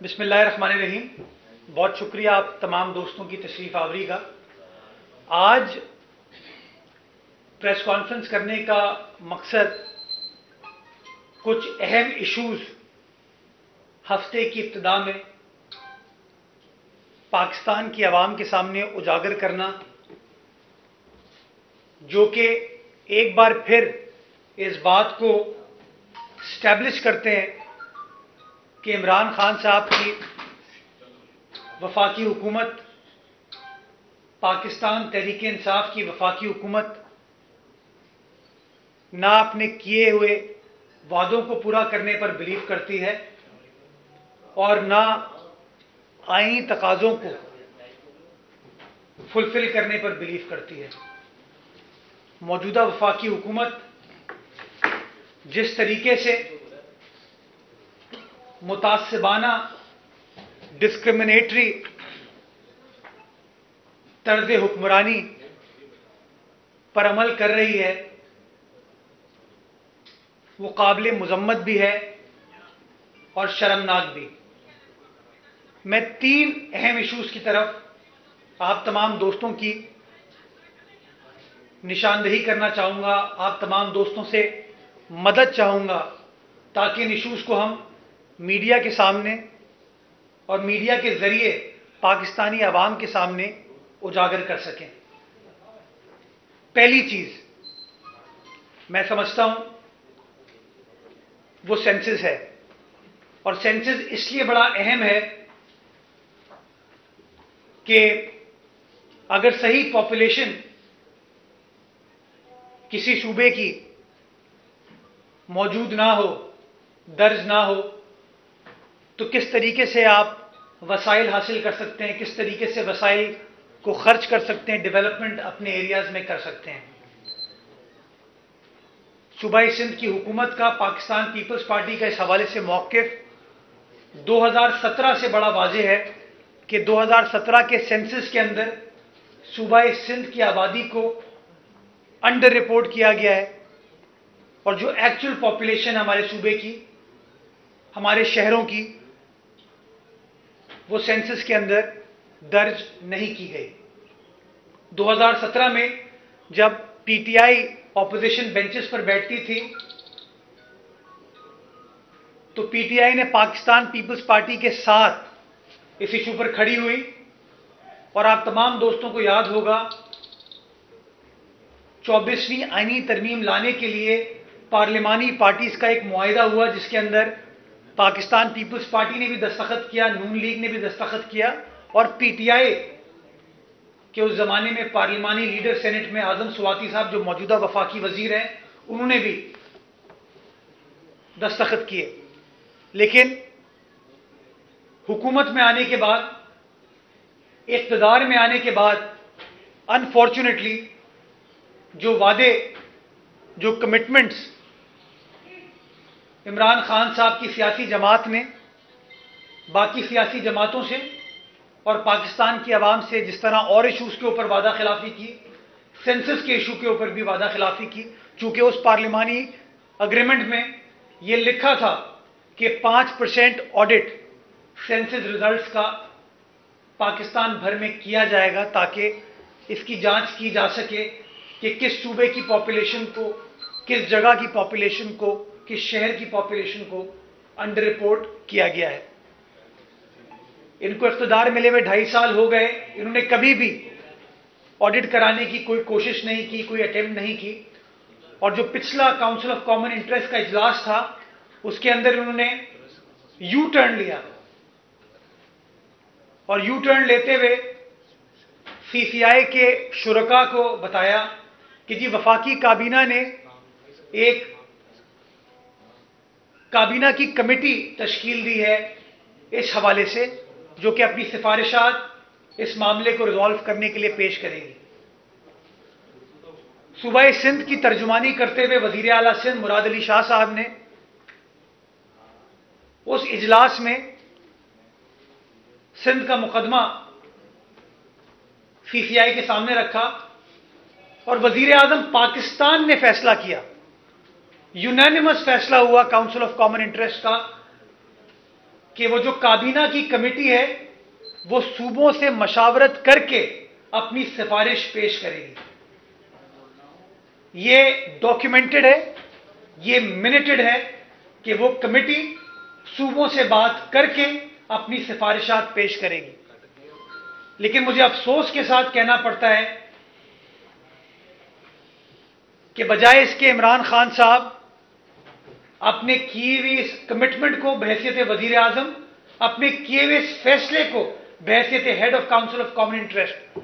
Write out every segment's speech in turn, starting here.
बिस्मिल्लाहिर्रहमानिर्रहीम। बहुत शुक्रिया आप तमाम दोस्तों की तशरीफ़ आवरी का। आज प्रेस कॉन्फ्रेंस करने का मकसद कुछ अहम इश्यूज़ हफ्ते की इब्तिदा में पाकिस्तान की आवाम के सामने उजागर करना, जो कि एक बार फिर इस बात को स्टैब्लिश करते हैं कि इमरान खान साहब की वफाकी हुकूमत, पाकिस्तान तहरीक इंसाफ की वफाकी हुकूमत ना अपने किए हुए वादों को पूरा करने पर बिलीव करती है और ना आईनी तकाज़ों को फुलफिल करने पर बिलीव करती है। मौजूदा वफाकी हुकूमत जिस तरीके से मुतासिबाना डिस्क्रिमिनेटरी तर्ज हुक्मरानी पर अमल कर रही है, वो काबिल मुज़म्मत भी है और शर्मनाक भी। मैं तीन अहम इश्यूज़ की तरफ आप तमाम दोस्तों की निशानदही करना चाहूँगा, आप तमाम दोस्तों से मदद चाहूँगा ताकि इन इश्यूज़ को हम मीडिया के सामने और मीडिया के ज़रिए पाकिस्तानी आवाम के सामने उजागर कर सकें। पहली चीज़ मैं समझता हूँ वो सेंसस है, और सेंसस इसलिए बड़ा अहम है कि अगर सही पॉपुलेशन किसी सूबे की मौजूद ना हो, दर्ज ना हो, तो किस तरीके से आप वसाइल हासिल कर सकते हैं, किस तरीके से वसाइल को खर्च कर सकते हैं, डेवलपमेंट अपने एरियाज में कर सकते हैं। सूबाई सिंध की हुकूमत का, पाकिस्तान पीपल्स पार्टी का इस हवाले से मौक़िफ़ 2017 से बड़ा वाज़ेह है कि 2017 के सेंसस के अंदर सूबाई सिंध की आबादी को अंडर रिपोर्ट किया गया है और जो एक्चुअल पॉपुलेशन हमारे सूबे की, हमारे शहरों की, वो सेंसस के अंदर दर्ज नहीं की गई। 2017 में जब पीटीआई ऑपोजिशन बेंचेस पर बैठती थी तो पीटीआई ने पाकिस्तान पीपल्स पार्टी के साथ इस इशू पर खड़ी हुई, और आप तमाम दोस्तों को याद होगा 24वीं आईनी तरमीम लाने के लिए पार्लिमानी पार्टीज का एक मुआहिदा हुआ, जिसके अंदर पाकिस्तान पीपल्स पार्टी ने भी दस्तखत किया, नून लीग ने भी दस्तखत किया, और पीटीआई के उस जमाने में पार्लिमानी लीडर सेनेट में आजम स्वाति साहब, जो मौजूदा वफाकी वजीर हैं, उन्होंने भी दस्तखत किए। लेकिन हुकूमत में आने के बाद, इक़्तिदार में आने के बाद, अनफॉर्चुनेटली जो वादे, जो कमिटमेंट्स इमरान खान साहब की सियासी जमात ने बाकी सियासी जमातों से और पाकिस्तान की आवाम से जिस तरह और इशूज़ के ऊपर वादा खिलाफी की, सेंसस के इशू के ऊपर भी वादा खिलाफी की, चूँकि उस पार्लिमानी अग्रीमेंट में ये लिखा था कि 5% ऑडिट सेंसस रिजल्ट्स का पाकिस्तान भर में किया जाएगा ताकि इसकी जांच की जा सके कि किस सूबे की पॉपुलेशन को, किस जगह की पॉपुलेशन को, किस शहर की पॉपुलेशन को अंडर रिपोर्ट किया गया है। इनको इख्तिदार मिले हुए 2.5 साल हो गए, इन्होंने कभी भी ऑडिट कराने की कोई कोशिश नहीं की, कोई अटेम्प्ट नहीं की, और जो पिछला काउंसिल ऑफ कॉमन इंटरेस्ट का इजलास था उसके अंदर इन्होंने यू टर्न लिया, और यू टर्न लेते हुए सीसीआई के शुरका को बताया कि जी वफाकी काबीना ने एक काबीना की कमेटी तश्कील दी है इस हवाले से, जो कि अपनी सिफारिशात इस मामले को रिजॉल्व करने के लिए पेश करेगी। सूबाई सिंध की तर्जुमानी करते हुए वजीर आला सिंध मुराद अली शाह साहब ने उस इजलास में सिंध का मुकदमा सीसीआई के सामने रखा, और वजीर आजम पाकिस्तान ने फैसला किया, यूनानिमस फैसला हुआ काउंसिल ऑफ कॉमन इंटरेस्ट का कि वो जो काबीना की कमेटी है वो सूबों से मशावरत करके अपनी सिफारिश पेश करेगी। ये डॉक्यूमेंटेड है, ये मिनटेड है कि वो कमेटी सूबों से बात करके अपनी सिफारिशात पेश करेगी। लेकिन मुझे अफसोस के साथ कहना पड़ता है कि बजाय इसके इमरान खान साहब अपने किए हुए इस कमिटमेंट को बहैसियत वजीर आजम, अपने किए हुए इस फैसले को बहैसियत head of council of common interest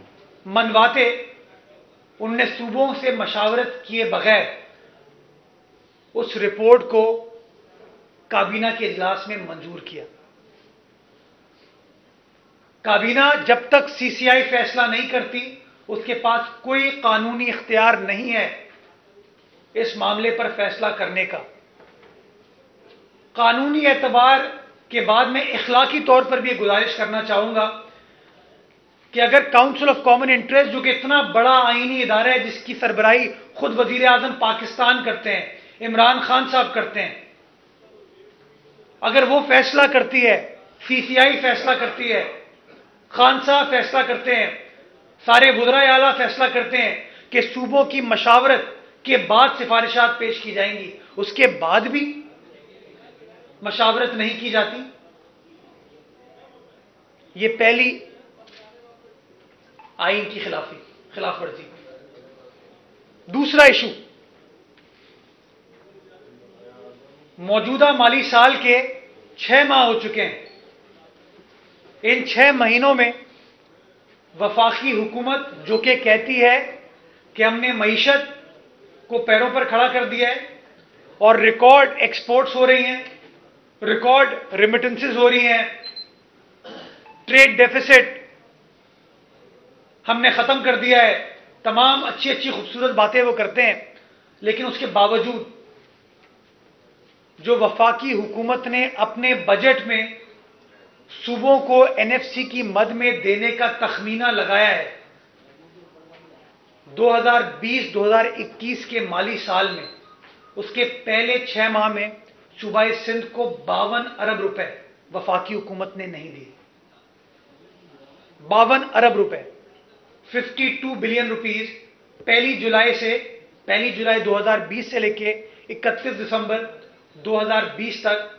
मनवाते, उनने सूबों से मशावरत किए बगैर उस रिपोर्ट को काबीना के इजलास में मंजूर किया। काबीना जब तक सीसीआई फैसला नहीं करती, उसके पास कोई कानूनी इख्तियार नहीं है इस मामले पर फैसला करने का। कानूनी एतबार के बाद मैं इखलाकी तौर पर भी गुजारिश करना चाहूंगा कि अगर काउंसिल ऑफ कॉमन इंटरेस्ट, जो कि इतना बड़ा आईनी इदारा है जिसकी सरबराही खुद वजीर आजम पाकिस्तान करते हैं, इमरान खान साहब करते हैं, अगर वो फैसला करती है, सीसीआई फैसला करती है, खान साहब फैसला करते हैं, सारे वज़राए आला फैसला करते हैं कि सूबों की मशावरत के बाद सिफारिशात पेश की जाएंगी, उसके बाद भी मशावरत नहीं की जाती, ये पहली आईन की खिलाफ वर्जी। दूसरा इशू, मौजूदा माली साल के 6 माह हो चुके हैं। इन 6 महीनों में वफाकी हुकूमत जो कि कहती है कि हमने मईशत को पैरों पर खड़ा कर दिया है और रिकॉर्ड एक्सपोर्ट्स हो रही हैं, रिकॉर्ड रेमिटेंसेस हो रही हैं, ट्रेड डेफिसिट हमने खत्म कर दिया है, तमाम अच्छी अच्छी खूबसूरत बातें वो करते हैं, लेकिन उसके बावजूद जो वफाकी हुकूमत ने अपने बजट में सूबों को एनएफसी की मद में देने का तखमीना लगाया है, 2020-2021 के माली साल में, उसके पहले 6 माह में सूबाए सिंध को 52 अरब रुपए वफाकी हुकूमत ने नहीं दिए। 52 अरब रुपए, 52 बिलियन रुपीज 1 जुलाई 2020 से लेके 31 दिसंबर 2020 तक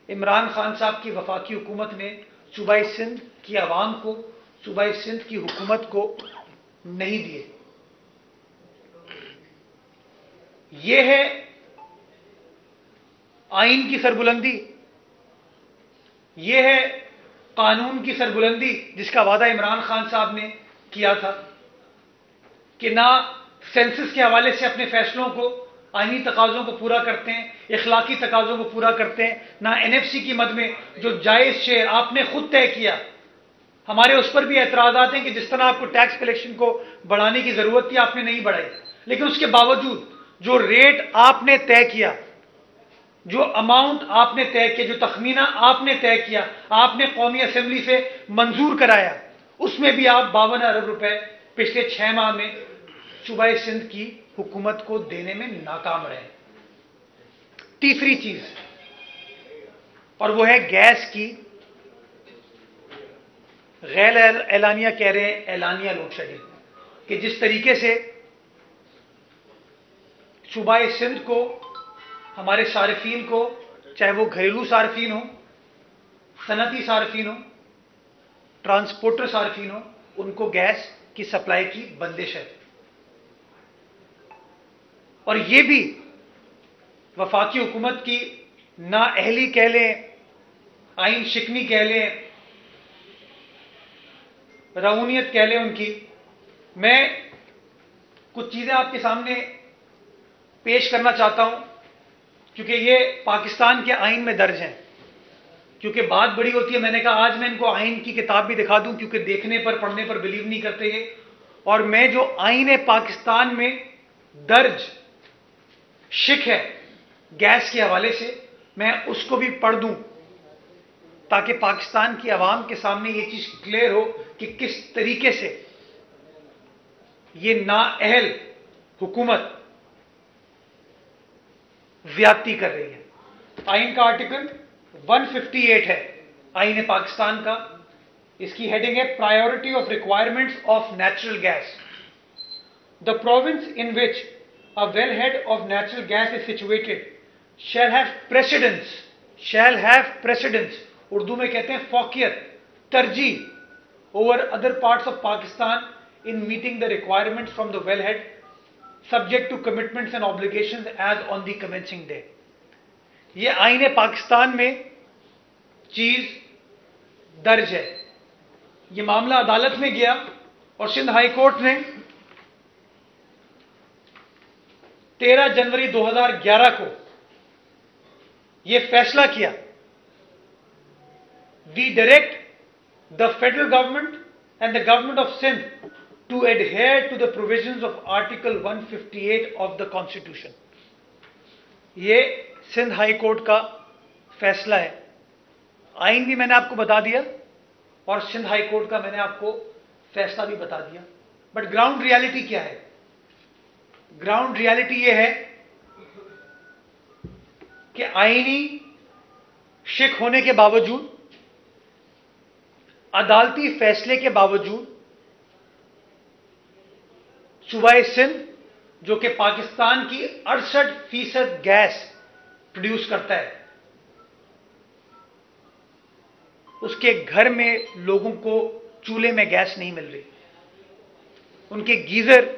इमरान खान साहब की वफाकी हुकूमत ने सूबाए सिंध की आवाम को, सूबाए सिंध की हुकूमत को नहीं दिए। यह है आइन की सरबुलंदी, यह है कानून की सरबुलंदी जिसका वादा इमरान खान साहब ने किया था कि ना सेंसस के हवाले से अपने फैसलों को, आईनी तकाज़ों को पूरा करते हैं, इखलाकी तकाज़ों को पूरा करते हैं, ना एनएफसी की मद में जो जायज़ शेयर आपने खुद तय किया। हमारे उस पर भी एतराज़ात हैं कि जिस तरह आपको टैक्स कलेक्शन को बढ़ाने की ज़रूरत थी, आपने नहीं बढ़ाई, लेकिन उसके बावजूद जो रेट आपने तय किया, जो अमाउंट आपने तय किया, जो तखमीना आपने तय किया, आपने कौमी असेंबली से मंजूर कराया, उसमें भी आप 52 अरब रुपए पिछले 6 माह में सूबाए सिंध की हुकूमत को देने में नाकाम रहे। तीसरी चीज, और वो है गैस की गैर एलानिया, कह रहे हैं एलानिया लोड शेडिंग, कि जिस तरीके से सूबाए सिंध को, हमारे सार्फिन को, चाहे वो घरेलू सार्फिन हो, सनती सार्फिन हो, ट्रांसपोर्टर सार्फिन हो, उनको गैस की सप्लाई की बंदिश है। और ये भी वफाकी हुकूमत की नाअहली कह लें, आइन शिकनी कह लें, रऊनियत कह लें उनकी। मैं कुछ चीज़ें आपके सामने पेश करना चाहता हूं, क्योंकि ये पाकिस्तान के आइन में दर्ज हैं। क्योंकि बात बड़ी होती है, मैंने कहा आज मैं इनको आइन की किताब भी दिखा दूं, क्योंकि देखने पर, पढ़ने पर बिलीव नहीं करते ये। और मैं जो आइन पाकिस्तान में दर्ज शिक है गैस के हवाले से, मैं उसको भी पढ़ दूं, ताकि पाकिस्तान की आवाम के सामने ये चीज क्लियर हो कि किस तरीके से ये नाअहल हुकूमत ज्यादती कर रही है। आइन का आर्टिकल 158 है आईन पाकिस्तान का, इसकी हेडिंग है priority of requirements of natural gas. The province in which a well head of natural gas is situated shall have precedence, Urdu में कहते हैं फौकियत, तरजीह over other parts of Pakistan in meeting the requirements from the well head subject to commitments and obligations as on the commencing day. ये आईन पाकिस्तान में चीज दर्ज है। ये मामला अदालत में गया और सिंध हाई कोर्ट ने 13 जनवरी 2011 को यह फैसला किया, we direct the federal government and the government of Sindh to adhere to the provisions of article 158 of the constitution. यह सिंध हाई कोर्ट का फैसला है। आइन भी मैंने आपको बता दिया और सिंध हाई कोर्ट का मैंने आपको फैसला भी बता दिया। बट ग्राउंड रियलिटी क्या है? ग्राउंड रियलिटी यह है कि आईनी शिक होने के बावजूद, अदालती फैसले के बावजूद सूबाए सिंध, जो कि पाकिस्तान की 68% गैस प्रोड्यूस करता है, उसके घर में लोगों को चूल्हे में गैस नहीं मिल रही, उनके गीजर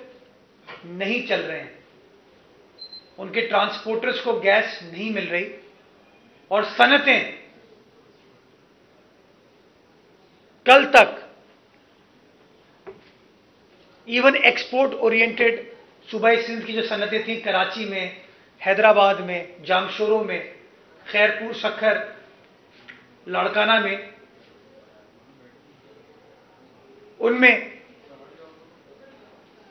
नहीं चल रहे हैं, उनके ट्रांसपोर्टर्स को गैस नहीं मिल रही, और सनतें कल तक इवन एक्सपोर्ट ओरिएंटेड सूबाई सिंध की जो सनतें थी, कराची में, हैदराबाद में, जामशोरों में, खैरपुर, सखर, लाड़काना में, उनमें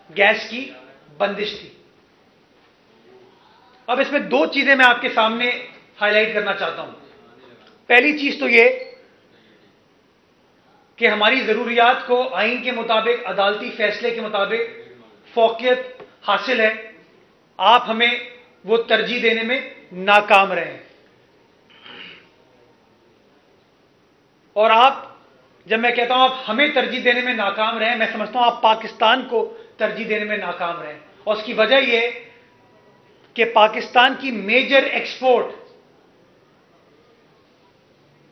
गैस की बंदिश थी। अब इसमें दो चीजें मैं आपके सामने हाईलाइट करना चाहता हूं। पहली चीज तो यह कि हमारी जरूरियात को आइन के मुताबिक, अदालती फैसले के मुताबिक फौकियत हासिल है। आप हमें वो तरजीह देने में नाकाम रहे हैं, और आप, जब मैं कहता हूं आप हमें तरजीह देने में नाकाम रहे, मैं समझता हूं आप पाकिस्तान को तरजीह देने में नाकाम रहे। और उसकी वजह यह कि पाकिस्तान की मेजर एक्सपोर्ट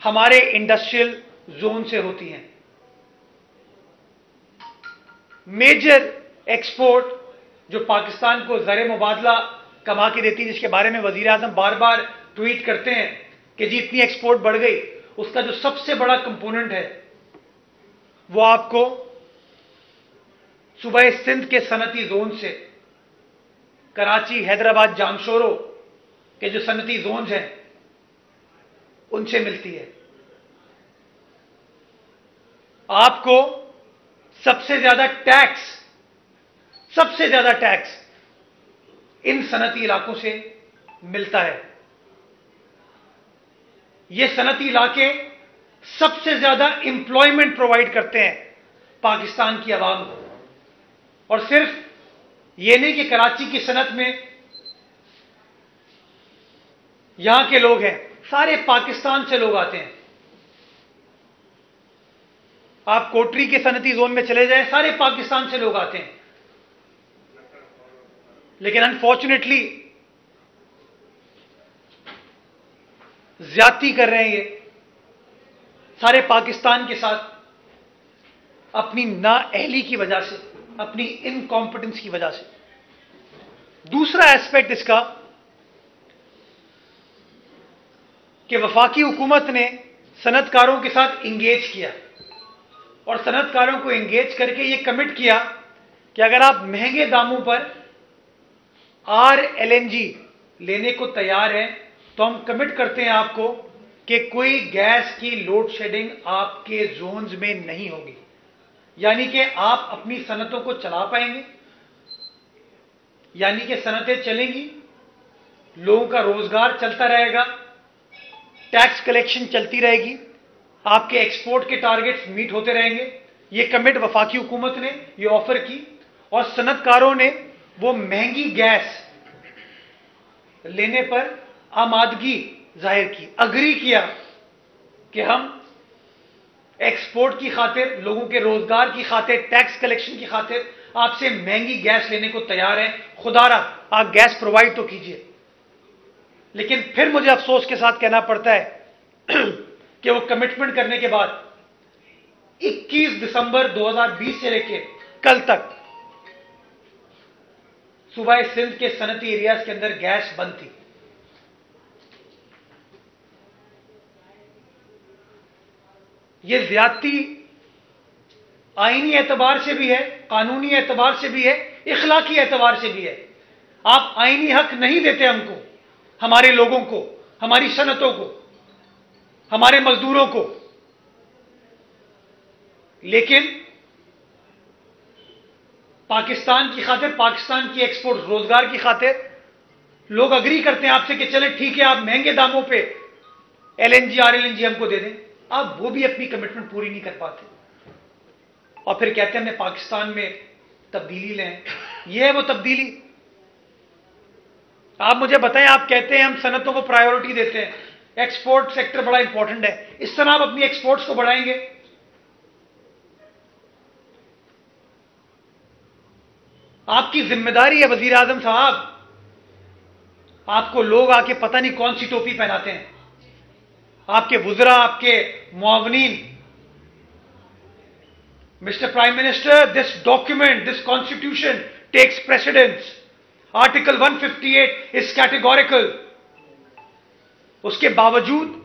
हमारे इंडस्ट्रियल जोन से होती हैं। मेजर एक्सपोर्ट जो पाकिस्तान को ज़र मुबादला कमा के देती है, जिसके बारे में वज़ीर आज़म बार बार ट्वीट करते हैं कि जी इतनी एक्सपोर्ट बढ़ गई, उसका जो सबसे बड़ा कंपोनेंट है वो आपको सूबे सिंध के सनती जोन से, कराची, हैदराबाद, जामशोरों के जो सनती जोन्स हैं उनसे मिलती है। आपको सबसे ज्यादा टैक्स इन सनती इलाकों से मिलता है। ये सनती इलाके सबसे ज्यादा एम्प्लॉयमेंट प्रोवाइड करते हैं पाकिस्तान की आवाम को। और सिर्फ ये नहीं कि कराची की सनत में यहां के लोग हैं, सारे पाकिस्तान से लोग आते हैं। आप कोटरी के सनती जोन में चले जाएं, सारे पाकिस्तान से लोग आते हैं। लेकिन अनफॉर्चुनेटली ज्यादती कर रहे हैं ये सारे पाकिस्तान के साथ, अपनी नाअहली की वजह से, अपनी इनकॉम्पिटेंस की वजह से। दूसरा एस्पेक्ट इसका कि वफाकी हुकूमत ने सनतकारों के साथ इंगेज किया, और सनतकारों को इंगेज करके ये कमिट किया कि अगर आप महंगे दामों पर RLNG लेने को तैयार हैं तो हम कमिट करते हैं आपको कि कोई गैस की लोड शेडिंग आपके जोन्स में नहीं होगी। यानी कि आप अपनी सनतों को चला पाएंगे, यानी कि सनतें चलेंगी, लोगों का रोजगार चलता रहेगा, टैक्स कलेक्शन चलती रहेगी, आपके एक्सपोर्ट के टारगेट्स मीट होते रहेंगे। ये कमिट वफाकी हुकूमत ने ये ऑफर की, और सनतकारों ने वो महंगी गैस लेने पर आमादगी जाहिर की, अग्री किया कि हम एक्सपोर्ट की खातिर, लोगों के रोजगार की खातिर, टैक्स कलेक्शन की खातिर आपसे महंगी गैस लेने को तैयार है। खुदारा आप गैस प्रोवाइड तो कीजिए। लेकिन फिर मुझे अफसोस के साथ कहना पड़ता है कि वो कमिटमेंट करने के बाद 21 दिसंबर 2020 से लेकर कल तक सूबा सिंध के सनती एरियाज के अंदर गैस बंद थी। ये ज्यादती आईनी एतबार से भी है, कानूनी एतबार से भी है, इखलाकी एतबार से भी है। आप आईनी हक नहीं देते हमको, हमारे लोगों को, हमारी सनतों को, हमारे मजदूरों को, लेकिन पाकिस्तान की खातिर, पाकिस्तान की एक्सपोर्ट, रोजगार की खातिर लोग अग्री करते हैं आपसे कि चले ठीक है आप महंगे दामों पे एलएनजी आरएलएनजी हमको दे दें। आप वो भी अपनी कमिटमेंट पूरी नहीं कर पाते और फिर कहते हैं हमने पाकिस्तान में तब्दीली लें। ये है वो तब्दीली। आप मुझे बताएं, आप कहते हैं हम सनतों को प्रायोरिटी देते हैं, एक्सपोर्ट सेक्टर बड़ा इंपॉर्टेंट है, इस तरह आप अपनी एक्सपोर्ट्स को बढ़ाएंगे? आपकी जिम्मेदारी है वजीर आजम साहब। आपको लोग आके पता नहीं कौन सी टोपी पहनाते हैं, आपके वुज़रा, आपके मुआवनीन। Mister prime minister, this document, this constitution takes precedence. Article 158 is categorical. उसके बावजूद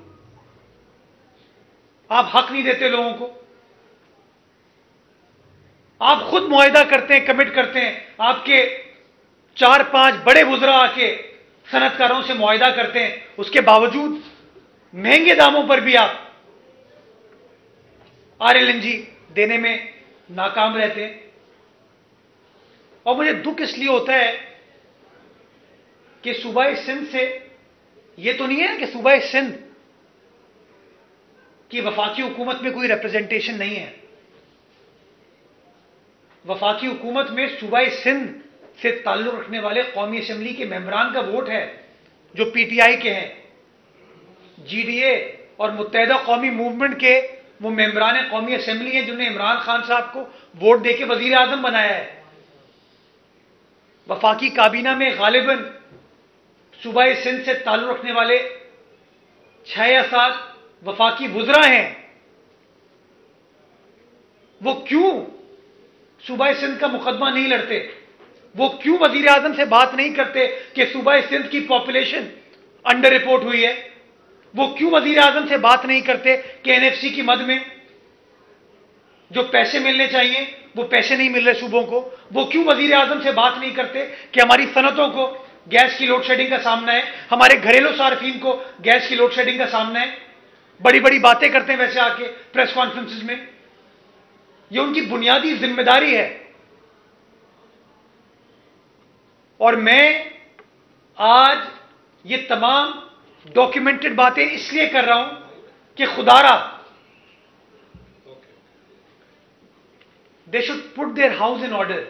आप हक नहीं देते लोगों को। आप खुद मुआहिदा करते हैं, कमिट करते हैं, आपके 4-5 बड़े वुज़रा आके सनतकारों से मुआहिदा करते हैं, उसके बावजूद महंगे दामों पर भी आप आरएलएनजी देने में नाकाम रहते हैं। और मुझे दुख इसलिए होता है कि सूबा सिंध से, यह तो नहीं है कि सूबा सिंध की वफाकी हुकूमत में कोई रिप्रेजेंटेशन नहीं है। वफाकी हुकूमत में सूबा सिंध से ताल्लुक रखने वाले कौमी असम्बली के मेंबरान का वोट है जो पीटीआई के हैं। जीडीए और मुत्तहिदा कौमी मूवमेंट के वो मेंबरान कौमी असम्बली हैं जिन्होंने इमरान खान साहब को वोट देके वजीर आजम बनाया है। वफाकी काबीना में गालिबन सूबा सिंध से ताल्लुक रखने वाले 6 या 7 वफाकी वुज़रा हैं। वो क्यों सूबा सिंध का मुकदमा नहीं लड़ते? वो क्यों वजीर आजम से बात नहीं करते कि सूबा सिंध की पॉपुलेशन अंडर रिपोर्ट हुई है? वो क्यों वजीर आजम से बात नहीं करते कि एनएफसी की मद में जो पैसे मिलने चाहिए वो पैसे नहीं मिल रहे सूबों को? वो क्यों वजीर आजम से बात नहीं करते कि हमारी सनतों को गैस की लोड शेडिंग का सामना है, हमारे घरेलू सार्फिन को गैस की लोड शेडिंग का सामना है? बड़ी बड़ी बातें करते हैं वैसे आके प्रेस कॉन्फ्रेंसिस में। ये उनकी बुनियादी जिम्मेदारी है। और मैं आज ये तमाम डॉक्यूमेंटेड बातें इसलिए कर रहा हूं कि खुदारा they should put their house in order.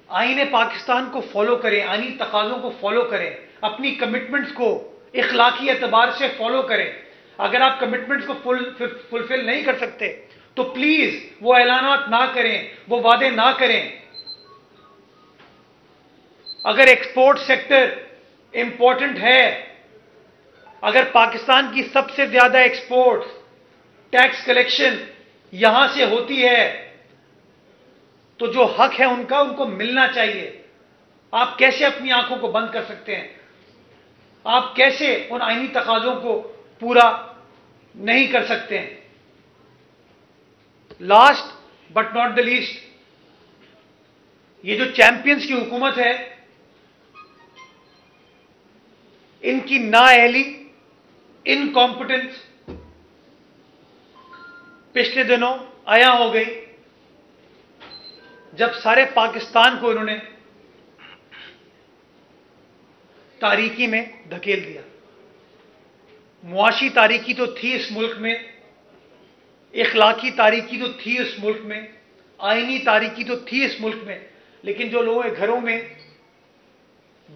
आईने पाकिस्तान को फॉलो करें, आईनी तकाज़ों को फॉलो करें, अपनी कमिटमेंट्स को इखलाकी एतबार से फॉलो करें। अगर आप कमिटमेंट्स को फुलफिल नहीं कर सकते तो प्लीज वो ऐलानात ना करें, वो वादे ना करें। अगर एक्सपोर्ट सेक्टर इंपॉर्टेंट है, अगर पाकिस्तान की सबसे ज्यादा एक्सपोर्ट, टैक्स कलेक्शन यहां से होती है, तो जो हक है उनका उनको मिलना चाहिए। आप कैसे अपनी आंखों को बंद कर सकते हैं? आप कैसे उन आईनी तकाज़ों को पूरा नहीं कर सकते हैं? Last but not the least, ये जो चैंपियंस की हुकूमत है, इनकी नाअहली, इनकॉम्पिटेंस पिछले दिनों आया हो गई जब सारे पाकिस्तान को इन्होंने तारीकी में धकेल दिया। मुआशी तारीकी तो थी इस मुल्क में, इखलाकी तारीकी तो थी इस मुल्क में, आईनी तारीकी तो थी इस मुल्क में, लेकिन जो लोगों के घरों में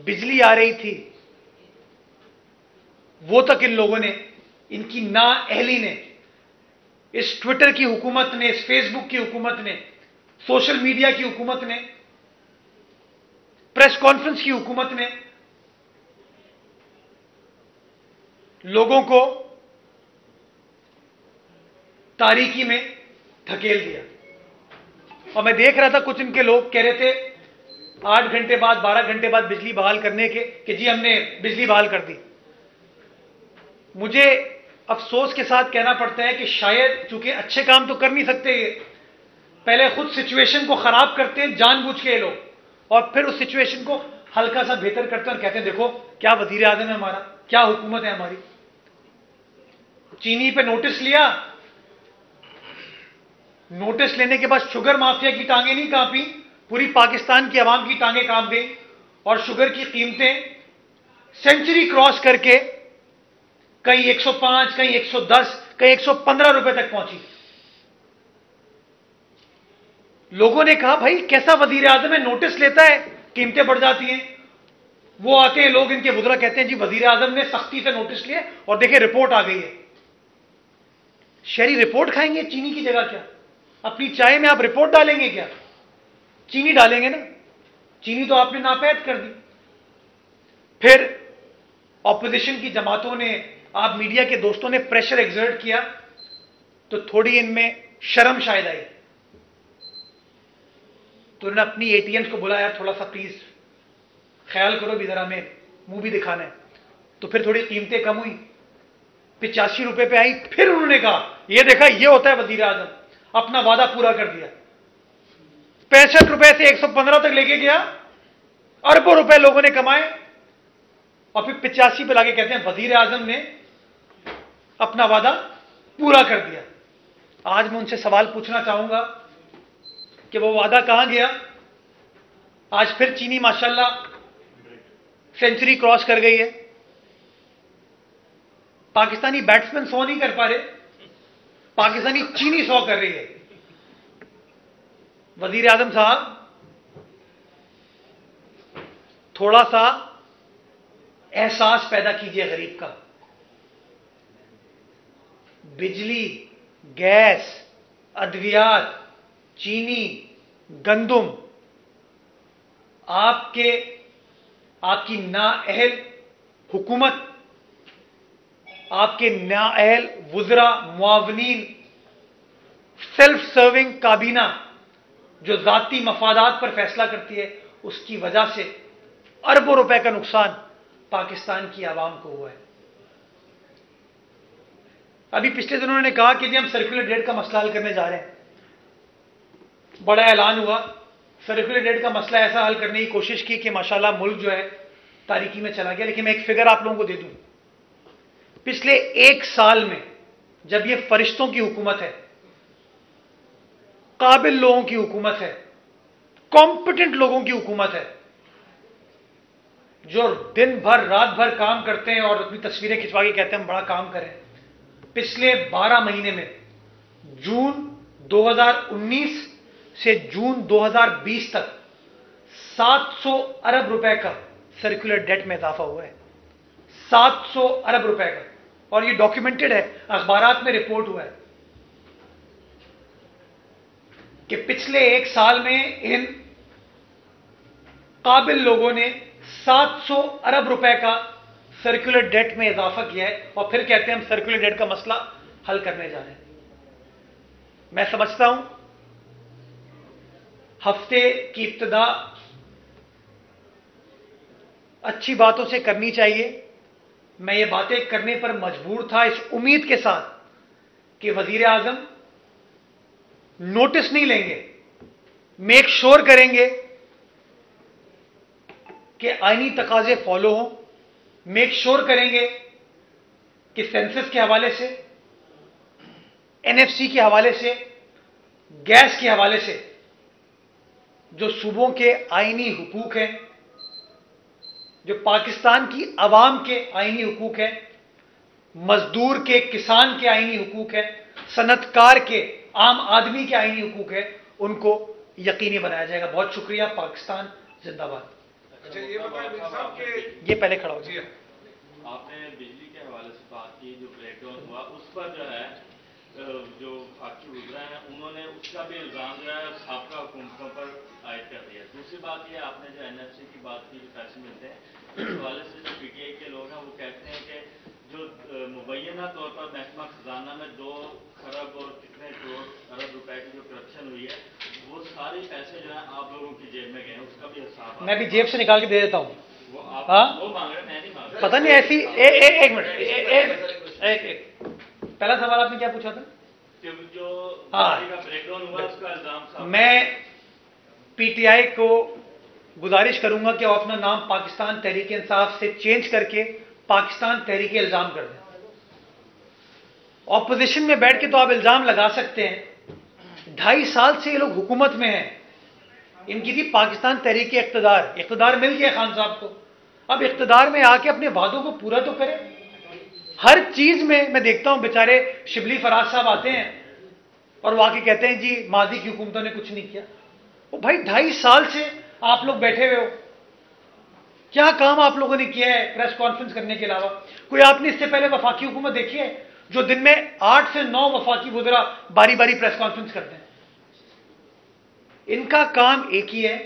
बिजली आ रही थी वो तक इन लोगों ने इनकी नाअहली ने, इस ट्विटर की हुकूमत ने, इस फेसबुक की हुकूमत ने, सोशल मीडिया की हुकूमत ने, प्रेस कॉन्फ्रेंस की हुकूमत ने लोगों को तारीकी में धकेल दिया। और मैं देख रहा था कुछ इनके लोग कह रहे थे 8 घंटे बाद, 12 घंटे बाद बिजली बहाल करने के, कि जी हमने बिजली बहाल कर दी। मुझे अफसोस के साथ कहना पड़ता है कि शायद चूंकि अच्छे काम तो कर नहीं सकते ये, पहले खुद सिचुएशन को खराब करते हैं जानबूझ के ये लोग, और फिर उस सिचुएशन को हल्का सा बेहतर करते हैं और कहते हैं देखो क्या वजीर आजम है हमारा, क्या हुकूमत है हमारी। चीनी पे नोटिस लिया, नोटिस लेने के बाद शुगर माफिया की टांगें नहीं कांपी, पूरी पाकिस्तान की आवाम की टांगें कांप गई और शुगर की कीमतें सेंचुरी क्रॉस करके कहीं 105, कहीं 110, कहीं 115 रुपए तक पहुंची। लोगों ने कहा भाई कैसा वजीर आजम है, नोटिस लेता है कीमतें बढ़ जाती हैं। वो आते हैं लोग, इनके बुजुर्ग कहते हैं जी वजीर आजम ने सख्ती से नोटिस लिए और देखे रिपोर्ट आ गई है। शहरी रिपोर्ट खाएंगे चीनी की जगह क्या? अपनी चाय में आप रिपोर्ट डालेंगे क्या? चीनी डालेंगे ना, चीनी तो आपने नापैद कर दी। फिर ऑपोजिशन की जमातों ने, आप मीडिया के दोस्तों ने प्रेशर एक्सर्ट किया तो थोड़ी इनमें शर्म शायद आई, तो उन्होंने अपनी एटीएम्स को बुलाया, थोड़ा सा प्लीज ख्याल करो भी, जरा हमें मुंह भी दिखाना है। तो फिर थोड़ी कीमतें कम हुई, 85 रुपए पे आई। फिर उन्होंने कहा ये देखा ये होता है वजीर आजम, अपना वादा पूरा कर दिया। 65 रुपए से 115 तक लेके गया, अरबों रुपए लोगों ने कमाए और फिर 85 पे लाके कहते हैं वजीर आजम ने अपना वादा पूरा कर दिया। आज मैं उनसे सवाल पूछना चाहूंगा कि वो वादा कहां गया? आज फिर चीनी माशाल्लाह सेंचुरी क्रॉस कर गई है। पाकिस्तानी बैट्समैन 100 नहीं कर पा रहे, पाकिस्तानी चीनी 100 कर रही है। वजीर आजम साहब थोड़ा सा एहसास पैदा कीजिए गरीब का। बिजली, गैस, अद्वियात, चीनी, गंदुम आपकी नाअहल हुकूमत, आपके नाअहल वुज़रा, मुआवनीन, सेल्फ सर्विंग काबीना जो जाती मफादात पर फैसला करती है, उसकी वजह से अरबों रुपए का नुकसान पाकिस्तान की आवाम को हुआ है। अभी पिछले दिनों उन्होंने कहा कि जी हम सर्कुलर डेट का मसला हल करने जा रहे हैं। बड़ा ऐलान हुआ, सर्कुलर डेट का मसला ऐसा हल करने की कोशिश की कि माशाल्लाह मुल्क जो है तारीकी में चला गया। लेकिन मैं एक फिगर आप लोगों को दे दूं, पिछले 1 साल में जब ये फरिश्तों की हुकूमत है, काबिल लोगों की हुकूमत है, कॉम्पिटेंट लोगों की हुकूमत है, जो दिन भर रात भर काम करते हैं और अपनी तस्वीरें खिंचवा के कहते हैं हम बड़ा काम करें। पिछले 12 महीने में जून 2019 से जून 2020 तक 700 अरब रुपए का सर्कुलर डेट में इजाफा हुआ है। 700 अरब रुपए का, और ये डॉक्यूमेंटेड है, अखबारात में रिपोर्ट हुआ है कि पिछले 1 साल में इन काबिल लोगों ने 700 अरब रुपए का सर्कुलर डेट में इजाफा किया है और फिर कहते हैं हम सर्कुलर डेट का मसला हल करने जा रहे हैं। मैं समझता हूं हफ्ते की इब्तिदा अच्छी बातों से करनी चाहिए। मैं ये बातें करने पर मजबूर था इस उम्मीद के साथ कि वजीर आजम नोटिस नहीं लेंगे, मेक श्योर करेंगे कि आईनी तकाजे फॉलो हों, मेक श्योर करेंगे कि सेंसस के हवाले से, एनएफसी के हवाले से, गैस के हवाले से जो सूबों के आईनी हुकूक हैं, जो पाकिस्तान की अवाम के आईनी हुकूक हैं, मजदूर के, किसान के आईनी हुकूक हैं, सनतकार के, आम आदमी के आईनी हुकूक है, उनको यकीनी बनाया जाएगा। बहुत शुक्रिया। पाकिस्तान जिंदाबाद। अच्छा, ये बताएं साहब कि ये पहले खड़ा हो जी आपने बिजली के हवाले से बात की, जो ब्रेकडाउन हुआ उस पर जो है जो फाकी वज़ीर हैं उन्होंने उसका भी इल्ज़ाम जो है साबका हुकूमतों पर आयद कर दिया। दूसरी बात ये, आपने जो एनएफसी की बात की, जो पैसे मिलते हैं, इस हवाले से जो पीटीआई के लोग हैं वो कहते हैं कि जो मुबैना तौर पर महकमा खजाना में 2 खरब और कितने करोड़ अरब रुपए की जो करप्शन हुई है, वो सारे पैसे जो है आप लोगों की जेब में गए हैं, उसका भी हिसाब मैं भी जेब से निकाल के दे देता हूँ। वो आप वो मांग रहे, मैं नहीं मांग रहा। पता नहीं ऐसी एक मिनट, एक पहला सवाल आपने क्या पूछा था? जो हाँ, का ब्रेकडाउन हुआ उसका इल्जाम। मैं पीटीआई को गुजारिश करूंगा कि वो अपना नाम पाकिस्तान तहरीक इंसाफ से चेंज करके पाकिस्तान तहरीक इल्जाम कर दें। ऑपोजिशन में बैठ के तो आप इल्जाम लगा सकते हैं, 2.5 साल से ये लोग हुकूमत में हैं, इनकी थी पाकिस्तान तहरीक इख्तिदार मिल गया खान साहब को, अब इख्तिदार में आके अपने वादों को पूरा तो करें। हर चीज में मैं देखता हूं बेचारे शिबली फराज साहब आते हैं और वो आके कहते हैं जी माजी की हुकूमतों ने कुछ नहीं किया। वो भाई 2.5 साल से आप लोग बैठे हुए हो, क्या काम आप लोगों ने किया है प्रेस कॉन्फ्रेंस करने के अलावा? कोई आपने इससे पहले वफाकी हुकूमत देखी है जो दिन में 8 से 9 वफाकी वज़रा बारी बारी प्रेस कॉन्फ्रेंस करते हैं? इनका काम एक ही है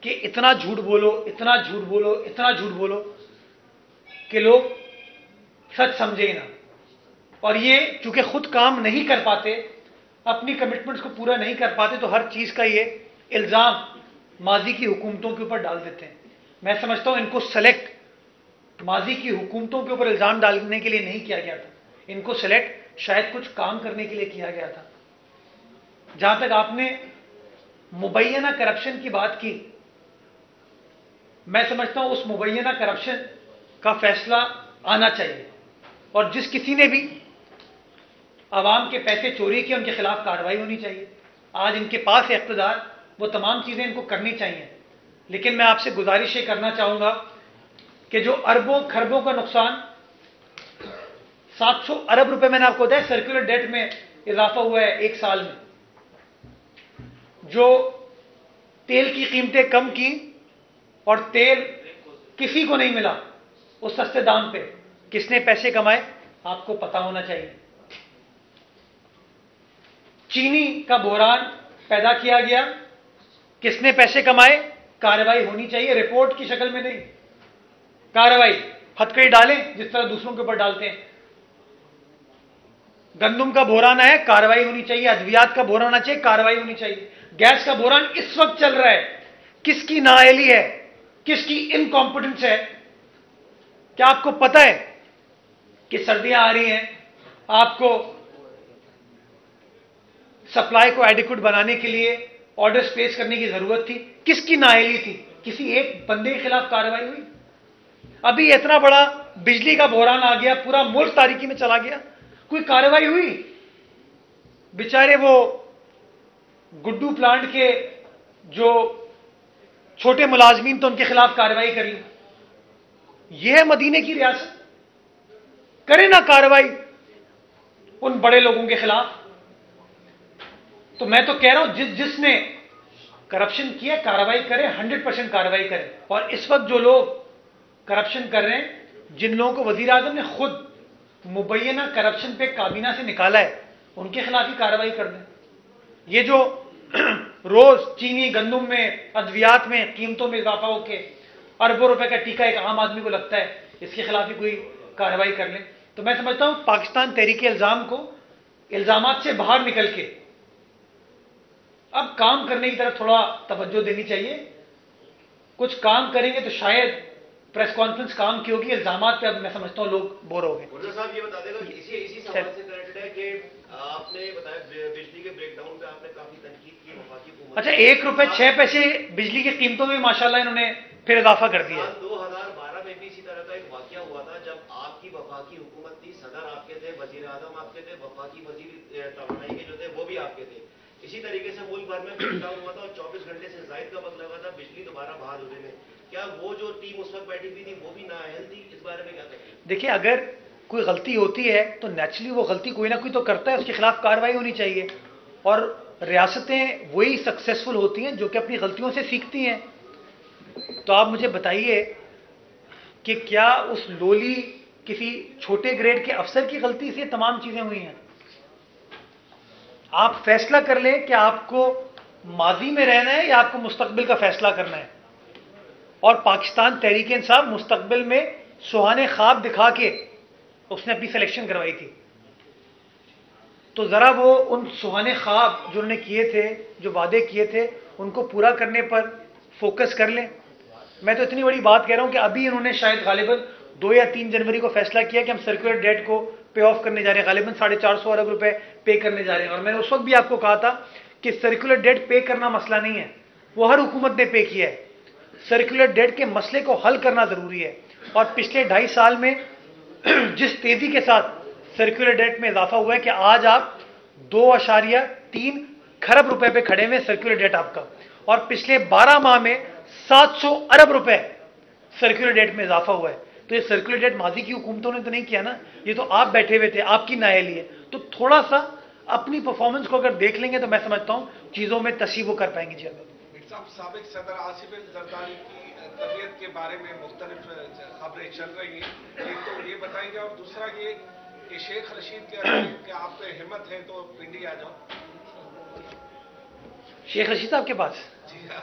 कि इतना झूठ बोलो, इतना झूठ बोलो, इतना झूठ बोलो कि लोग सच समझे ही ना। और ये चूंकि खुद काम नहीं कर पाते, अपनी कमिटमेंट्स को पूरा नहीं कर पाते, तो हर चीज का ये इल्जाम माजी की हुकूमतों के ऊपर डाल देते हैं। मैं समझता हूं इनको सेलेक्ट माजी की हुकूमतों के ऊपर इल्जाम डालने के लिए नहीं किया गया था, इनको सेलेक्ट शायद कुछ काम करने के लिए किया गया था। जहां तक आपने मुबैना करप्शन की बात की, मैं समझता हूं उस मुबैना करप्शन का फैसला आना चाहिए और जिस किसी ने भी आवाम के पैसे चोरी किए उनके खिलाफ कार्रवाई होनी चाहिए। आज इनके पास है इख्तिदार, वो तमाम चीजें इनको करनी चाहिए। लेकिन मैं आपसे गुजारिश ये करना चाहूंगा कि जो अरबों खरबों का नुकसान, 700 अरब रुपए मैंने आपको बताया सर्कुलर डेट में इजाफा हुआ है 1 साल में, जो तेल की कीमतें कम की और तेल किसी को नहीं मिला उस सस्ते दाम पे, किसने पैसे कमाए आपको पता होना चाहिए। चीनी का बहरान पैदा किया गया, किसने पैसे कमाए, कार्रवाई होनी चाहिए, रिपोर्ट की शक्ल में नहीं, कार्रवाई, हथकड़ी डालें जिस तरह दूसरों के ऊपर डालते हैं। गंदुम का बहरान है, कार्रवाई होनी चाहिए, अद्वियात का बहरान आना चाहिए, कार्रवाई होनी चाहिए। गैस का बहरान इस वक्त चल रहा है, किसकी नाअहली है, किसकी इनकॉम्पिटेंस है? क्या आपको पता है कि सर्दियां आ रही हैं, आपको सप्लाई को एडिक्वेट बनाने के लिए ऑर्डर्स प्लेस करने की जरूरत थी, किसकी नाअहली थी? किसी एक बंदे के खिलाफ कार्रवाई हुई? अभी इतना बड़ा बिजली का बहरान आ गया, पूरा मुल्क तारीकी में चला गया, कोई कार्रवाई हुई? बेचारे वो गुड्डू प्लांट के जो छोटे मुलाजमीन तो उनके खिलाफ कार्रवाई करी। यह है मदीने की रियासत, करे ना कार्रवाई उन बड़े लोगों के खिलाफ। तो मैं तो कह रहा हूं जिसने करप्शन किया कार्रवाई करे, 100% कार्रवाई करे। और इस वक्त जो लोग करप्शन कर रहे हैं, जिन लोगों को वजीर आजम ने खुद मुबैना करप्शन पे काबीना से निकाला है, उनके खिलाफ ही कार्रवाई कर दें। ये जो रोज चीनी गंदुम में अद्वियात में कीमतों में इजाफा होकर अरबों रुपए का टीका एक आम आदमी को लगता है, इसके खिलाफ ही कोई कार्रवाई कर लें। तो मैं समझता हूं पाकिस्तान तहरीक इल्जाम को इल्जामात से बाहर निकल के अब काम करने की तरफ थोड़ा तवज्जो देनी चाहिए। कुछ काम करेंगे तो शायद प्रेस कॉन्फ्रेंस काम की होगी, इल्जामात पे अब मैं समझता हूं लोग बोर हो गए। गुर्जर साहब ये बता देगा, इसी सवाल से कनेक्टेड है कि आपने बताया बिजली के ब्रेकडाउन पे आपने काफी तनकीद की वफाकी हुकूमत। अच्छा, 1 रुपए 6 पैसे बिजली की कीमतों में माशाल्लाह इन्होंने फिर इजाफा कर दिया। 2012 में भी इसी तरह का एक वाकया हुआ था जब आपकी वफाकी हुकूमत थी, सदर आपके थे, वजीर आजम आपके थे, वफाकी वजीर तवानाई के जो थे वो भी आपके थे। इसी तरीके से मुल्क भर में ब्रेकडाउन हुआ था और 24 घंटे से जायद का वक्त लगा था बिजली दोबारा बहाल होने में। क्या वो जो टीम उस वक्त बैठी हुई थी वो भी नाअहल थी? इस बारे में क्या कहेंगे? देखिए, अगर कोई गलती होती है तो नेचुरली वो गलती कोई ना कोई तो करता है, उसके खिलाफ कार्रवाई होनी चाहिए। और रियासतें वही सक्सेसफुल होती हैं जो कि अपनी गलतियों से सीखती हैं। तो आप मुझे बताइए कि क्या उस लोली किसी छोटे ग्रेड के अफसर की गलती से तमाम चीजें हुई हैं? आप फैसला कर लें कि आपको माजी में रहना है या आपको मुस्तकबिल का फैसला करना है। और पाकिस्तान तहरीक इंसाफ मुस्तकबिल में सुहाने ख्वाब दिखा के उसने अपनी सिलेक्शन करवाई थी। तो जरा वो उन सुहाने ख्वाब जो उन्होंने किए थे, जो वादे किए थे, उनको पूरा करने पर फोकस कर लें। मैं तो इतनी बड़ी बात कह रहा हूं कि अभी इन्होंने शायद गालिबन 2 या 3 जनवरी को फैसला किया कि हम सर्कुलर डेट को पे ऑफ करने जा रहे हैं, गालिबन 450 अरब रुपए पे करने जा रहे हैं। और मैंने उस वक्त भी आपको कहा था कि सर्कुलर डेट पे करना मसला नहीं है, वो हर हुकूमत ने पे किया है। सर्कुलर डेट के मसले को हल करना जरूरी है। और पिछले 2.5 साल में जिस तेजी के साथ सर्कुलर डेट में इजाफा हुआ है कि आज आप 2.3 खरब रुपए पे खड़े हुए सर्कुलर डेट आपका, और पिछले 12 माह में 700 अरब रुपए सर्कुलर डेट में इजाफा हुआ है। तो ये सर्कुलर डेट माजी की हुकूमतों ने तो नहीं किया ना, ये तो आप बैठे हुए थे, आपकी नाअहली है। तो थोड़ा सा अपनी परफॉर्मेंस को अगर देख लेंगे तो मैं समझता हूं चीजों में तसीब कर पाएंगे। जी साबिक सदर आसिफ जरदारी की तबीयत के बारे में मुख्तलिफ खबरें चल रही हैं, एक तो ये बताएंगे, और दूसरा ये कि शेख रशीद कह रहे हैं कि आप पे हिम्मत है तो पिंडी आ जाओ। शेख रशीद साहब के पास? जी हाँ।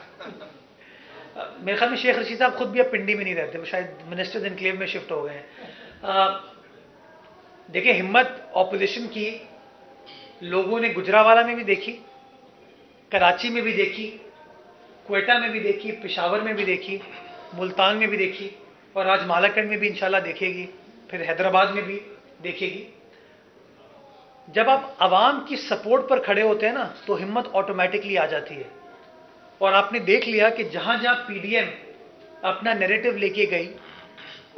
मेरे ख्याल में शेख रशीद साहब खुद भी अब पिंडी में नहीं रहते, वो शायद मिनिस्टर्स एनक्लेव में शिफ्ट हो गए हैं। देखिए, हिम्मत ऑपोजिशन की लोगों ने गुजरावाला में भी देखी, कराची में भी देखी, क्वेटा में भी देखी, पेशावर में भी देखी, मुल्तान में भी देखी, और आज मालाकंड में भी इंशाल्लाह देखेगी, फिर हैदराबाद में भी देखेगी। जब आप आवाम की सपोर्ट पर खड़े होते हैं ना, तो हिम्मत ऑटोमेटिकली आ जाती है। और आपने देख लिया कि जहां जहां पीडीएम अपना नैरेटिव लेके गई,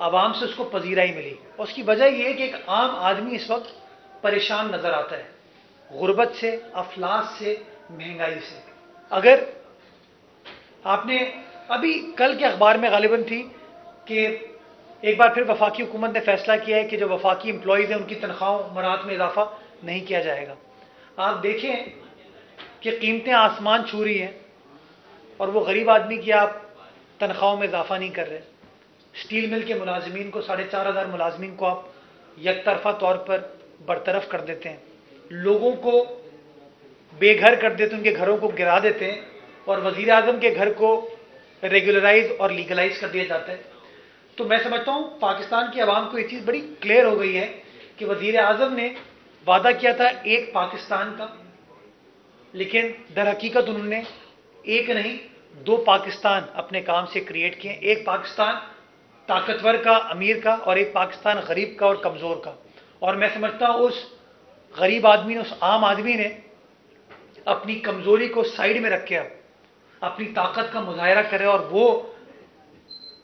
आवाम से उसको पजीराई मिली। और उसकी वजह यह है कि एक आम आदमी इस वक्त परेशान नजर आता है, गुर्बत से, अफलास से, महंगाई से। अगर आपने अभी कल के अखबार में गालिबन थी कि एक बार फिर वफाकी हुकूमत ने फैसला किया है कि जो वफाकी एम्प्लॉयज़ हैं उनकी तनख्वाहों मराहत में इजाफा नहीं किया जाएगा। आप देखें कि कीमतें आसमान छू रही हैं और वो गरीब आदमी की आप तनख्वाहों में इजाफा नहीं कर रहे। स्टील मिल के मुलाजमीन को, 4,500 मुलाजमीन को आप यकतरफा तौर पर बरतरफ कर देते हैं, लोगों को बेघर कर देते हैं, उनके घरों को गिरा देते हैं, और वजीर आजम के घर को रेगुलराइज और लीगलाइज कर दिया जाता है। तो मैं समझता हूं पाकिस्तान की आवाम को ये चीज बड़ी क्लियर हो गई है कि वजीर आजम ने वादा किया था एक पाकिस्तान का, लेकिन दर हकीकत उन्होंने एक नहीं 2 पाकिस्तान अपने काम से क्रिएट किए। एक पाकिस्तान ताकतवर का, अमीर का, और एक पाकिस्तान गरीब का और कमजोर का। और मैं समझता हूं उस गरीब आदमी ने, उस आम आदमी ने अपनी कमजोरी को साइड में रख के अब अपनी ताकत का मुजाहरा करे, और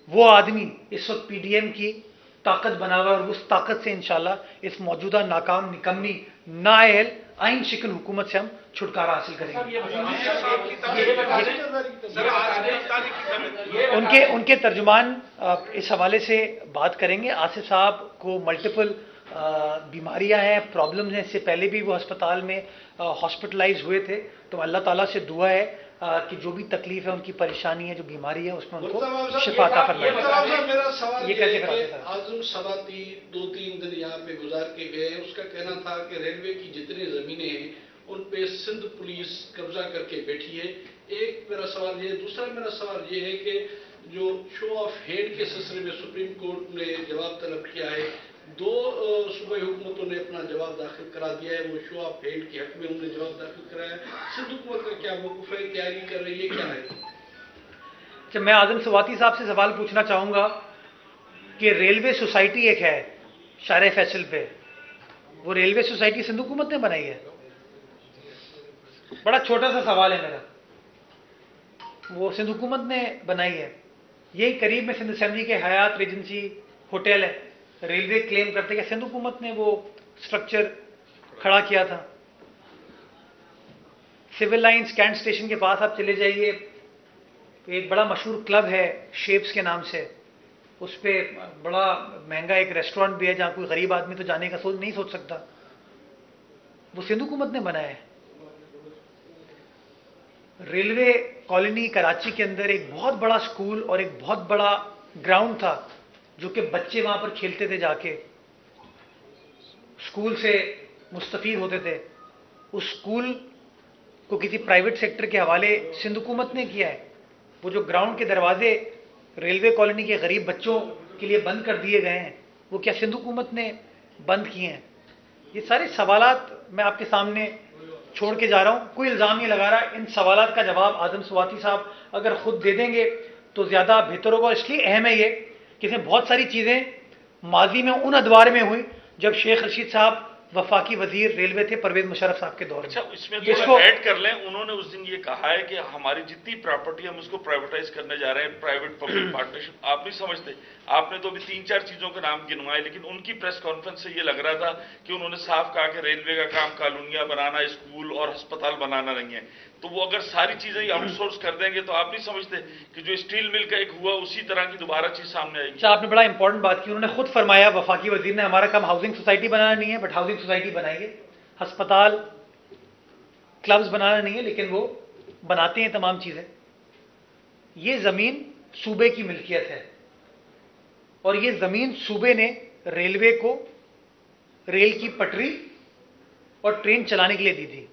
वो आदमी इस वक्त पीडीएम की ताकत बना हुआ है, और उस ताकत से इंशाल्लाह इस मौजूदा नाकाम, निकम्मी, नाअहल, आइन शिकन हुकूमत से हम छुटकारा हासिल करेंगे। उनके तर्जुमान इस हवाले से बात करेंगे। आसिफ साहब को मल्टीपल बीमारियां हैं, प्रॉब्लम्स हैं। इससे पहले भी वो अस्पताल में हॉस्पिटलाइज हुए थे। तो अल्लाह ताला से दुआ है कि जो भी तकलीफ है, उनकी परेशानी है, जो बीमारी है, उसमें उनको शिफा अता फरमाए। मेरा सवाल ये कैसे कराते थे? आजम सलाती 2-3 दिन यहाँ पे गुजार के गए। उसका कहना था कि रेलवे की जितनी जमीनें हैं उन पे सिंध पुलिस कब्जा करके बैठी है। एक मेरा सवाल ये। दूसरा मेरा सवाल ये है कि जो शो ऑफ हैंड के सिलसिले में सुप्रीम कोर्ट ने जवाब तलब किया है, 2 सूबाई हुकूमतों ने अपना जवाब दाखिल करा दिया है। वो शो ऑफ हैंड के हक में उन्होंने जवाब दाखिल कराया। सिंध हुकूमत का क्या मौक़िफ़ है, तैयारी कर रही है, क्या है? जब मैं आजम सवाती साहब से सवाल पूछना चाहूंगा कि रेलवे सोसाइटी एक है शारे फैसल पे, वो रेलवे सोसाइटी सिंध हुकूमत ने बनाई है? बड़ा छोटा सा सवाल है मेरा। वो सिंध हुकूमत ने बनाई है। यही करीब में सिंध असेंबली के हयात रेजेंसी होटल है। रेलवे क्लेम करते कि सिंध हुकूमत ने वो स्ट्रक्चर खड़ा किया था। सिविल लाइंस कैंट स्टेशन के पास आप चले जाइए, एक बड़ा मशहूर क्लब है शेप्स के नाम से, उस पर बड़ा महंगा एक रेस्टोरेंट भी है जहां कोई गरीब आदमी तो जाने का नहीं सोच सकता। वो सिंध हुकूमत ने बनाया है। रेलवे कॉलोनी कराची के अंदर एक बहुत बड़ा स्कूल और एक बहुत बड़ा ग्राउंड था जो कि बच्चे वहां पर खेलते थे, जाके स्कूल से मुस्तफीद होते थे, उस स्कूल को किसी प्राइवेट सेक्टर के हवाले सिंध हुकूमत ने किया है। वो जो ग्राउंड के दरवाजे रेलवे कॉलोनी के गरीब बच्चों के लिए बंद कर दिए गए हैं, वो क्या सिंध हुकूमत ने बंद किए हैं? ये सारे सवालात मैं आपके सामने छोड़ के जा रहा हूं, कोई इल्ज़ाम नहीं लगा रहा। इन सवालात का जवाब आदम स्वाति साहब अगर खुद दे देंगे तो ज़्यादा बेहतर होगा। इसलिए अहम है ये कि इसमें बहुत सारी चीज़ें माजी में उन अदवार में हुई जब शेख रशीद साहब वफाकी वजीर रेलवे थे परवेज मुशर्रफ साहब के दौर में। अच्छा, इसमें थोड़ा ऐड कर लें, उन्होंने उस दिन ये कहा है कि हमारी जितनी प्रॉपर्टी हम उसको प्राइवेटाइज करने जा रहे हैं, प्राइवेट पब्लिक पार्टनरशिप। आप नहीं समझते, आपने तो अभी 3-4 चीजों के नाम गिनवाए, लेकिन उनकी प्रेस कॉन्फ्रेंस से ये लग रहा था कि उन्होंने साफ कहा कि रेलवे का काम कॉलोनियां बनाना, स्कूल और अस्पताल बनाना नहीं है। तो वो अगर सारी चीजें आउटसोर्स कर देंगे तो आप नहीं समझते कि जो स्टील मिल का एक हुआ उसी तरह की दोबारा चीज सामने आएगी। अच्छा, आपने बड़ा इंपॉर्टेंट बात की। उन्होंने खुद फरमाया, वफाकी वजीर ने, हमारा काम हाउसिंग सोसाइटी बनाना नहीं है, बट हाउसिंग सोसाइटी बनाएंगे, अस्पताल क्लब्स बनाना नहीं है, लेकिन वो बनाते हैं तमाम चीजें। ये जमीन सूबे की मिल्कियत है और ये जमीन सूबे ने रेलवे को रेल की पटरी और ट्रेन चलाने के लिए दी थी।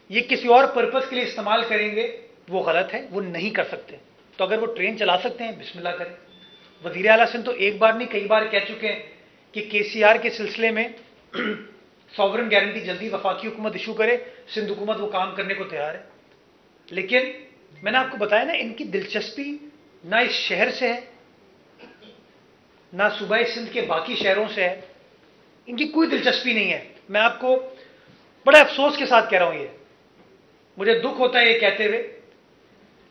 ये किसी और पर्पस के लिए इस्तेमाल करेंगे वो गलत है, वो नहीं कर सकते। तो अगर वो ट्रेन चला सकते हैं, बिस्मिल्लाह करें। वजीर आला सिंध तो एक बार नहीं कई बार कह चुके हैं कि केसीआर के सिलसिले में सॉवरन गारंटी जल्दी वफाकी हुकूमत इशू करे, सिंध हुकूमत वो काम करने को तैयार है। लेकिन मैंने आपको बताया ना, इनकी दिलचस्पी ना इस शहर से है, ना सूबाई सिंध के बाकी शहरों से है, इनकी कोई दिलचस्पी नहीं है। मैं आपको बड़े अफसोस के साथ कह रहा हूं, ये मुझे दुख होता है ये कहते हुए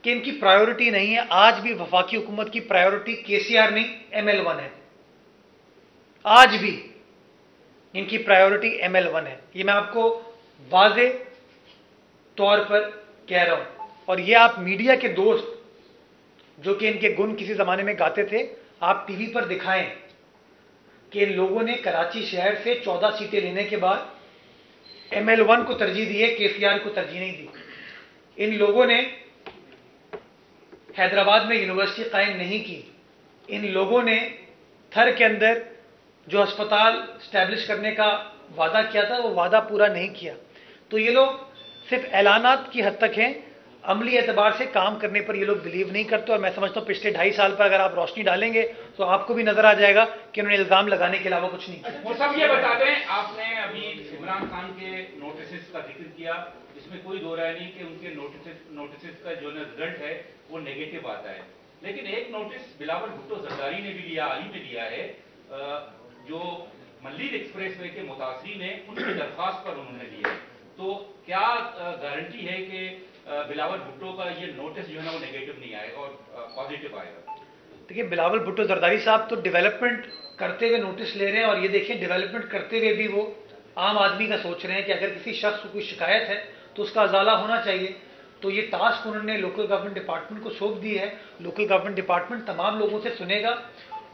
कि इनकी प्रायोरिटी नहीं है। आज भी वफाकी हुकूमत की प्रायोरिटी केसीआर नहीं, ML1 है। आज भी इनकी प्रायोरिटी ML1 है। ये मैं आपको वाज़े तौर पर कह रहा हूं। और ये आप मीडिया के दोस्त जो कि इनके गुण किसी जमाने में गाते थे, आप टीवी पर दिखाएं कि इन लोगों ने कराची शहर से 14 सीटें लेने के बाद ML1 को तरजीह दी है, केसीआर को तरजीह नहीं दी। इन लोगों ने हैदराबाद में यूनिवर्सिटी कायम नहीं की। इन लोगों ने थर के अंदर जो अस्पताल स्टैब्लिश करने का वादा किया था, वो वादा पूरा नहीं किया। तो ये लोग सिर्फ ऐलानात की हद तक हैं, अमली एतबार से काम करने पर ये लोग बिलीव नहीं करते। और मैं समझता हूँ पिछले 2.5 साल पर अगर आप रोशनी डालेंगे तो आपको भी नजर आ जाएगा कि उन्होंने इल्जाम लगाने के अलावा कुछ नहीं किया। वो सब ये बता दें, आपने अभी इमरान खान के नोटिस का जिक्र किया, इसमें कोई दो राय नहीं कि उनके नोटिस का जो रिजल्ट है वो नेगेटिव आता है। लेकिन एक नोटिस बिलावल भुट्टो जरदारी ने भी लिया, हाल ही में लिया है, जो मल्लीर एक्सप्रेसवे के मुतासरीन है उनकी दरख्वास्त पर उन्होंने लिया। तो क्या गारंटी है कि बिलावल भुट्टो का ये नोटिस जो है ना वो नेगेटिव नहीं आएगा और पॉजिटिव आएगा? देखिए, बिलावल भुट्टो जरदारी साहब तो डेवलपमेंट करते हुए नोटिस ले रहे हैं, और ये देखिए डेवलपमेंट करते हुए भी वो आम आदमी का सोच रहे हैं कि अगर किसी शख्स को कोई शिकायत है तो उसका अजाला होना चाहिए। तो ये टास्क उन्होंने लोकल गवर्नमेंट डिपार्टमेंट को सौंप दी है। लोकल गवर्नमेंट डिपार्टमेंट तमाम लोगों से सुनेगा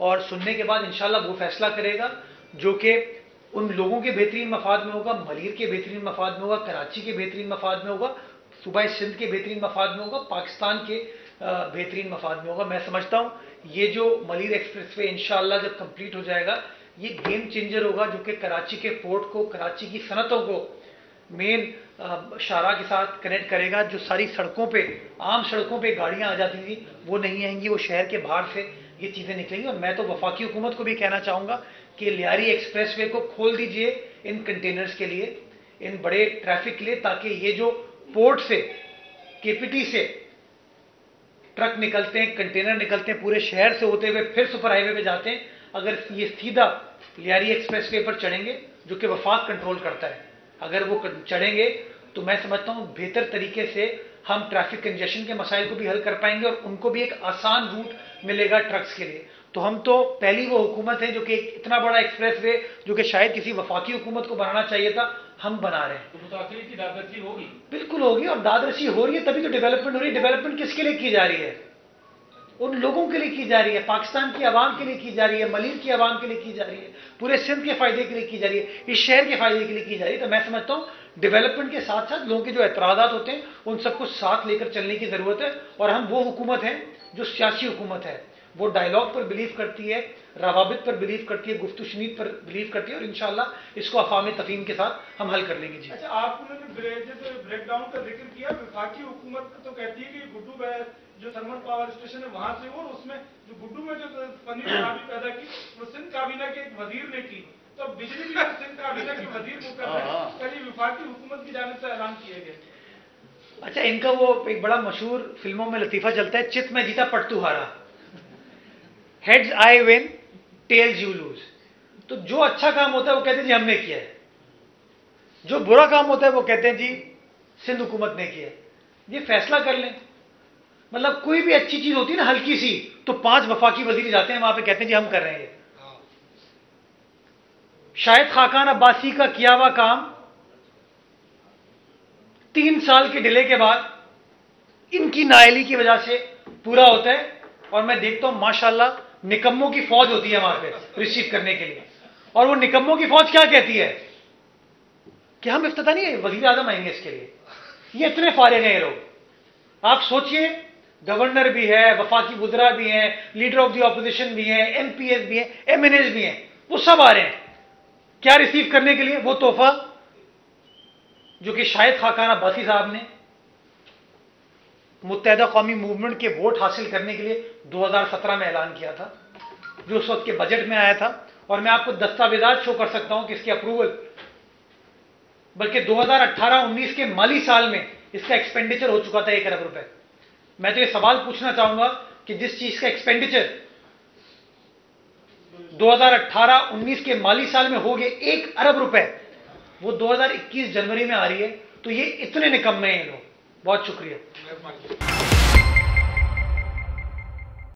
और सुनने के बाद इंशाल्लाह वो फैसला करेगा जो कि उन लोगों के बेहतरीन मफाद में होगा, मलीर के बेहतरीन मफाद में होगा, कराची के बेहतरीन मफाद में होगा, सूबा सिंध के बेहतरीन मफाद में होगा, पाकिस्तान के बेहतरीन मफाद में होगा। मैं समझता हूँ ये जो मलीर एक्सप्रेसवे इंशाअल्लाह जब कंप्लीट हो जाएगा, ये गेम चेंजर होगा जो कि कराची के पोर्ट को, कराची की सनतों को मेन शारा के साथ कनेक्ट करेगा। जो सारी सड़कों पे, आम सड़कों पे गाड़ियां आ जाती थी वो नहीं आएंगी, वो शहर के बाहर से ये चीजें निकलेंगी। और मैं तो वफाकी हुकूमत को भी कहना चाहूंगा कि लियारी एक्सप्रेसवे को खोल दीजिए इन कंटेनर्स के लिए, इन बड़े ट्रैफिक के लिए, ताकि ये जो पोर्ट से, केपीटी से ट्रक निकलते हैं, कंटेनर निकलते हैं, पूरे शहर से होते हुए फिर सुपर हाईवे पे जाते हैं, अगर ये सीधा लियारी एक्सप्रेसवे पर चढ़ेंगे जो कि वफाक कंट्रोल करता है, अगर वो चढ़ेंगे तो मैं समझता हूं बेहतर तरीके से हम ट्रैफिक कंजेशन के मसाइल को भी हल कर पाएंगे और उनको भी एक आसान रूट मिलेगा ट्रक्स के लिए। तो हम तो पहली वो हुकूमत है जो कि इतना बड़ा एक्सप्रेसवे जो कि शायद किसी वफाकी हुकूमत को बनाना चाहिए था, हम बना रहे हैं। तो मुतासिर की दादरसी होगी? बिल्कुल होगी, और दादरसी हो रही है तभी तो डेवलपमेंट हो रही है। डेवलपमेंट किसके लिए की जा रही है? उन लोगों के लिए की जा रही है, पाकिस्तान की आवाम के लिए की जा रही है, मलीर की आवाम के लिए की जा रही है, पूरे सिंध के फायदे के लिए की जा रही है, इस शहर के फायदे के लिए की जा रही है। तो मैं समझता हूँ डेवलपमेंट के साथ साथ लोगों के जो एतराज़ात होते हैं उन सबको साथ लेकर चलने की जरूरत है। और हम वो हुकूमत है जो सियासी हुकूमत है, वो डायलॉग पर बिलीव करती है, रवाबित पर बिलीव करती है, गुफ्तु शनीद पर बिलीव करती है, और इंशाल्लाह इसको अफाम तफहीम के साथ हम हल कर लेंगे। जी अच्छा, आपने जैसे ब्रेकडाउन का जिक्र किया, वफाकी हुकूमत तो कहती है कि गुड्डू में जो थर्मल पावर स्टेशन है वहां से, और उसमें जो गुड्डू में जो फनी खराबी पैदा की वो सिंध काबीना के एक वजीर ने की, तो बिजली भी सिंध काबीना के वजीर मुकर्रर कल वफाकी हुकूमत की जानिब से ऐलान किए गए। अच्छा, इनका वो एक बड़ा मशहूर फिल्मों में लतीफा चलता है, चित में जीता पट्टू हारा, heads I win tells you lose. तो जो अच्छा काम होता है वो कहते हैं जी हमने किया है, जो बुरा काम होता है वो कहते हैं जी सिंध हुकूमत ने किया है। ये फैसला कर लें, मतलब कोई भी अच्छी चीज होती है ना हल्की सी, तो 5 वफाकी वजीर जाते हैं वहां पे, कहते हैं जी हम कर रहे हैं। शायद खाकान अब्बासी का किया हुआ काम 3 साल के डिले के बाद इनकी नाअहली की वजह से पूरा होता है, और मैं देखता हूं माशाल्लाह निकम्मों की फौज होती है वहां पे रिसीव करने के लिए। और वो निकम्मों की फौज क्या कहती है कि हम इफ्तिताह नहीं है, वजीर आजम आएंगे इसके लिए। ये इतने फारिग हैं ये लोग। आप सोचिए, गवर्नर भी है, वफाकी वुज़रा भी हैं, लीडर ऑफ द ऑपोजिशन भी हैं, एमपीएस भी हैं, एमएनएस भी हैं, वो सब आ रहे हैं क्या रिसीव करने के लिए? वो तोहफा जो कि शायद खाकान अब्बासी साहब ने मुत्तहिदा कौमी मूवमेंट के वोट हासिल करने के लिए 2017 में ऐलान किया था, जो उस वक्त के बजट में आया था। और मैं आपको दस्तावेजात शो कर सकता हूं कि इसकी अप्रूवल, बल्कि 2018-19 के माली साल में इसका एक्सपेंडिचर हो चुका था 1 अरब रुपए। मैं तो ये सवाल पूछना चाहूंगा कि जिस चीज का एक्सपेंडिचर 2018-19 के माली साल में हो गए 1 अरब रुपए, वो 2021 जनवरी में आ रही है, तो ये इतने निकम्मे हैं ये लोग। बहुत शुक्रिया।